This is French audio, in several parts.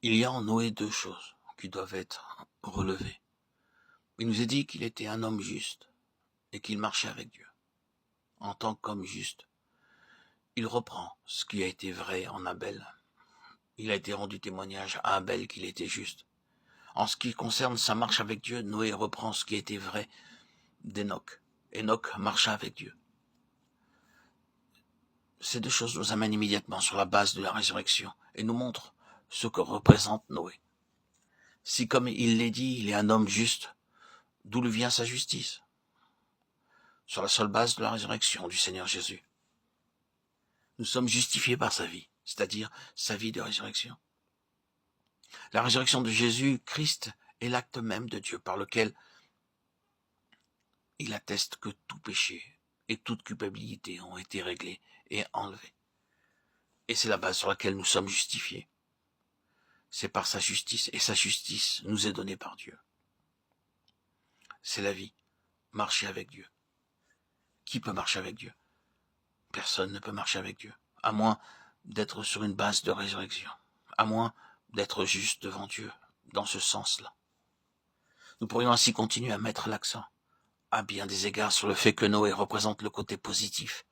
Il y a en Noé deux choses qui doivent être relevées. Il nous est dit qu'il était un homme juste et qu'il marchait avec Dieu. En tant qu'homme juste, il reprend ce qui a été vrai en Abel. Il a été rendu témoignage à Abel qu'il était juste. En ce qui concerne sa marche avec Dieu, Noé reprend ce qui était vrai d'Enoch. Enoch marcha avec Dieu. Ces deux choses nous amènent immédiatement sur la base de la résurrection et nous montrent ce que représente Noé. Si, comme il l'est dit, il est un homme juste, d'où lui vient sa justice? Sur la seule base de la résurrection du Seigneur Jésus. Nous sommes justifiés par sa vie, c'est-à-dire sa vie de résurrection. La résurrection de Jésus Christ est l'acte même de Dieu par lequel il atteste que tout péché et toute culpabilité ont été réglés et enlevés. Et c'est la base sur laquelle nous sommes justifiés. C'est par sa justice, et sa justice nous est donnée par Dieu. C'est la vie, marcher avec Dieu. Qui peut marcher avec Dieu? Personne ne peut marcher avec Dieu, à moins d'être sur une base de résurrection, à moins d'être juste devant Dieu, dans ce sens-là. Nous pourrions ainsi continuer à mettre l'accent, à bien des égards, sur le fait que Noé représente le côté positif,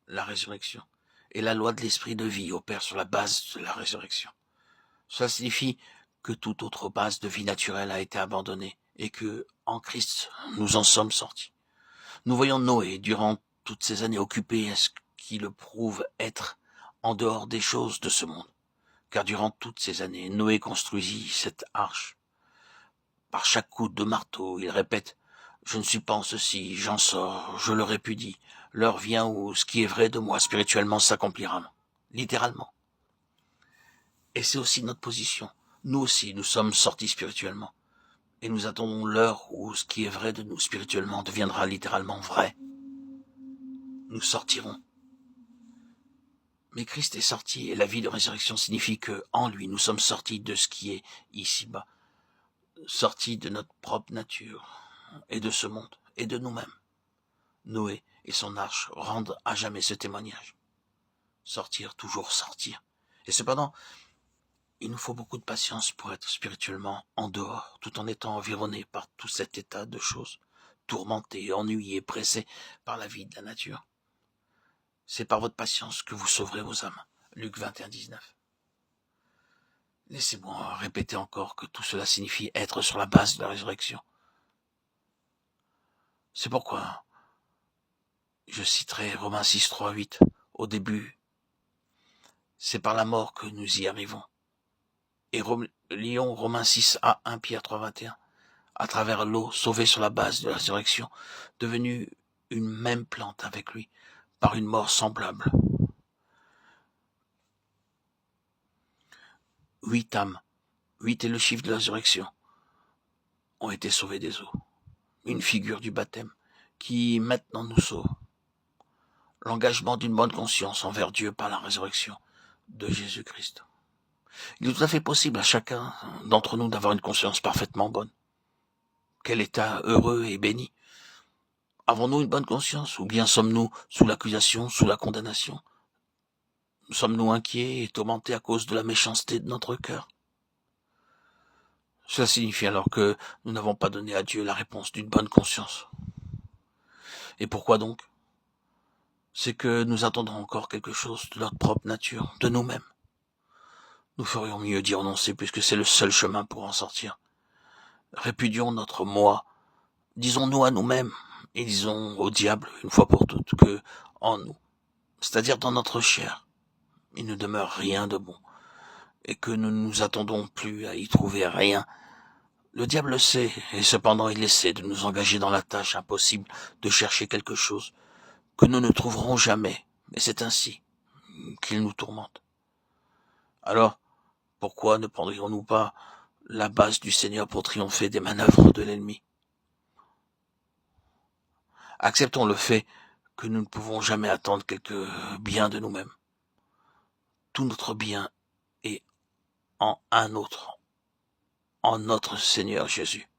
la résurrection, et la loi de l'esprit de vie opère sur la base de la résurrection. Cela signifie que toute autre base de vie naturelle a été abandonnée et que, en Christ, nous en sommes sortis. Nous voyons Noé, durant toutes ces années, occupé à ce qui le prouve être en dehors des choses de ce monde. Car durant toutes ces années, Noé construisit cette arche. Par chaque coup de marteau, il répète « Je ne suis pas en ceci, j'en sors, je le répudie. L'heure vient où ce qui est vrai de moi spirituellement s'accomplira. » Littéralement. Et c'est aussi notre position. Nous aussi, nous sommes sortis spirituellement. Et nous attendons l'heure où ce qui est vrai de nous spirituellement deviendra littéralement vrai. Nous sortirons. Mais Christ est sorti et la vie de résurrection signifie que, en lui, nous sommes sortis de ce qui est ici-bas, sortis de notre propre nature et de ce monde et de nous-mêmes. Noé et son arche rendent à jamais ce témoignage. Sortir, toujours sortir. Et cependant, il nous faut beaucoup de patience pour être spirituellement en dehors, tout en étant environné par tout cet état de choses, tourmenté, ennuyé, pressé par la vie de la nature. C'est par votre patience que vous sauverez vos âmes. Luc 21, 19. Laissez-moi répéter encore que tout cela signifie être sur la base de la résurrection. C'est pourquoi je citerai Romains 6, 3, 8. Au début, c'est par la mort que nous y arrivons. Et lions Romains 6 à 1 Pierre 3, 21. À travers l'eau, sauvé sur la base de la résurrection, devenu une même plante avec lui, par une mort semblable. 8 âmes, 8 est le chiffre de la résurrection, ont été sauvées des eaux. Une figure du baptême qui maintenant nous sauve. L'engagement d'une bonne conscience envers Dieu par la résurrection de Jésus-Christ. Il est tout à fait possible à chacun d'entre nous d'avoir une conscience parfaitement bonne. Quel état heureux et béni. Avons-nous une bonne conscience ou bien sommes-nous sous l'accusation, sous la condamnation? Sommes-nous inquiets et tourmentés à cause de la méchanceté de notre cœur? Cela signifie alors que nous n'avons pas donné à Dieu la réponse d'une bonne conscience. Et pourquoi donc? C'est que nous attendons encore quelque chose de notre propre nature, de nous-mêmes. Nous ferions mieux d'y renoncer puisque c'est le seul chemin pour en sortir. Répudions notre moi, disons-nous à nous-mêmes et disons au diable une fois pour toutes que en nous, c'est-à-dire dans notre chair, il ne demeure rien de bon et que nous ne nous attendons plus à y trouver rien. Le diable le sait, et cependant il essaie de nous engager dans la tâche impossible de chercher quelque chose que nous ne trouverons jamais, et c'est ainsi qu'il nous tourmente. Alors, pourquoi ne prendrions-nous pas la base du Seigneur pour triompher des manœuvres de l'ennemi? Acceptons le fait que nous ne pouvons jamais attendre quelque bien de nous-mêmes. Tout notre bien est en un autre, en notre Seigneur Jésus,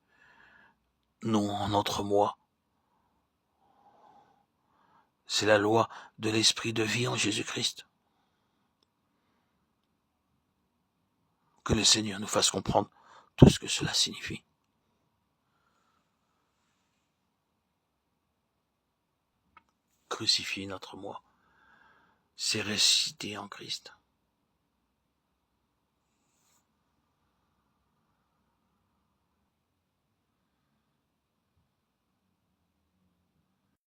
non en notre moi. C'est la loi de l'esprit de vie en Jésus-Christ. Que le Seigneur nous fasse comprendre tout ce que cela signifie. Crucifier notre moi, c'est ressusciter en Christ.